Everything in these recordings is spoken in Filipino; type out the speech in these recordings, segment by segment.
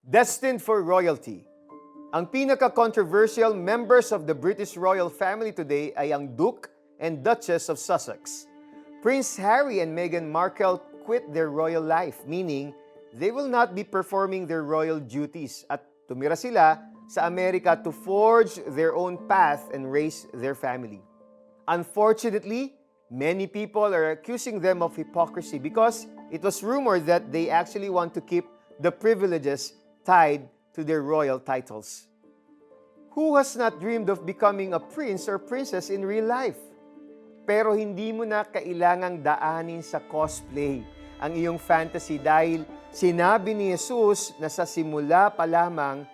Destined for royalty. Ang pinaka-controversial members of the British royal family today ay ang Duke and Duchess of Sussex. Prince Harry and Meghan Markle quit their royal life, meaning they will not be performing their royal duties at tumira sila sa Amerika to forge their own path and raise their family. Unfortunately, many people are accusing them of hypocrisy because it was rumored that they actually want to keep the privileges tied to their royal titles. Who has not dreamed of becoming a prince or princess in real life? Pero hindi mo na kailangang daanin sa cosplay ang iyong fantasy dahil sinabi ni Jesus na sa simula pa lamang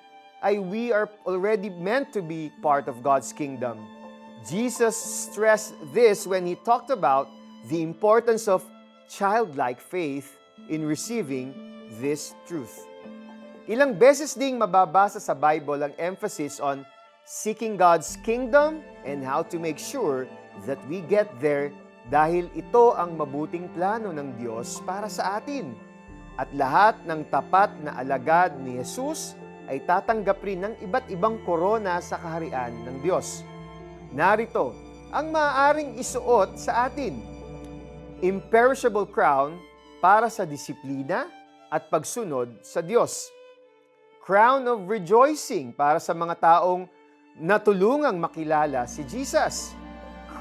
ay we are already meant to be part of God's kingdom. Jesus stressed this when he talked about the importance of childlike faith in receiving this truth. Ilang beses ding mababasa sa Bible ang emphasis on seeking God's kingdom and how to make sure that we get there dahil ito ang mabuting plano ng Diyos para sa atin. At lahat ng tapat na alagad ni Jesus ay tatanggap rin ng iba't ibang korona sa kaharian ng Diyos. Narito ang maaaring isuot sa atin. Imperishable crown para sa disiplina at pagsunod sa Diyos. Crown of rejoicing para sa mga taong natulungang makilala si Jesus.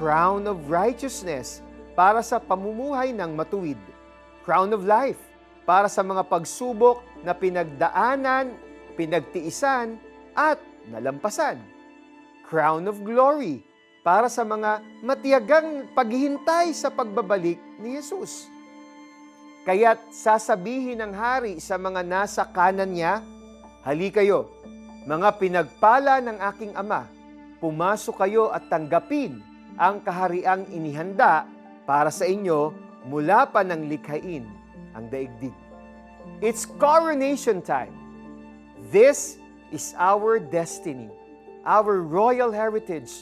Crown of righteousness para sa pamumuhay ng matuwid. Crown of life para sa mga pagsubok na pinagdaanan, pinagtiisan, at nalampasan. Crown of glory para sa mga matiyagang paghihintay sa pagbabalik ni Jesus. Kaya't sasabihin ng hari sa mga nasa kanan niya, "Hali kayo, mga pinagpala ng aking Ama, pumasok kayo at tanggapin ang kahariang inihanda para sa inyo mula pa ng likhain ang daigdig." It's coronation time. This is our destiny, our royal heritage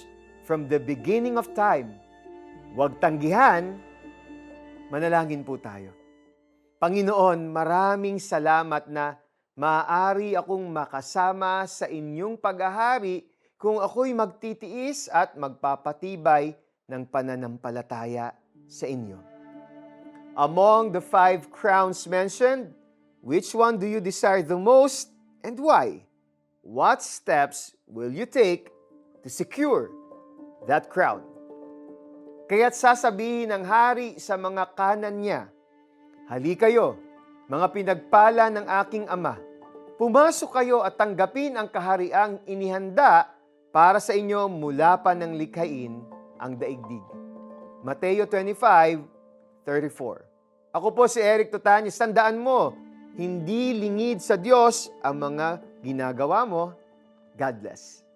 from the beginning of time. Huwag tanggihan, manalangin po tayo. Panginoon, maraming salamat na maaari akong makasama sa inyong paghahari kung ako'y magtitiis at magpapatibay ng pananampalataya sa inyo. Among the 5 crowns mentioned, which one do you desire the most and why? What steps will you take to secure that crown? Kaya't sasabihin ng hari sa mga kanan niya, "Hali kayo, mga pinagpala ng aking Ama, pumasok kayo at tanggapin ang kahariang inihanda para sa inyo mula pa ng likhain ang daigdig." Mateo 25:34. Ako po si Eric Tutanyos. Tandaan mo, hindi lingid sa Diyos ang mga ginagawa mo. God bless.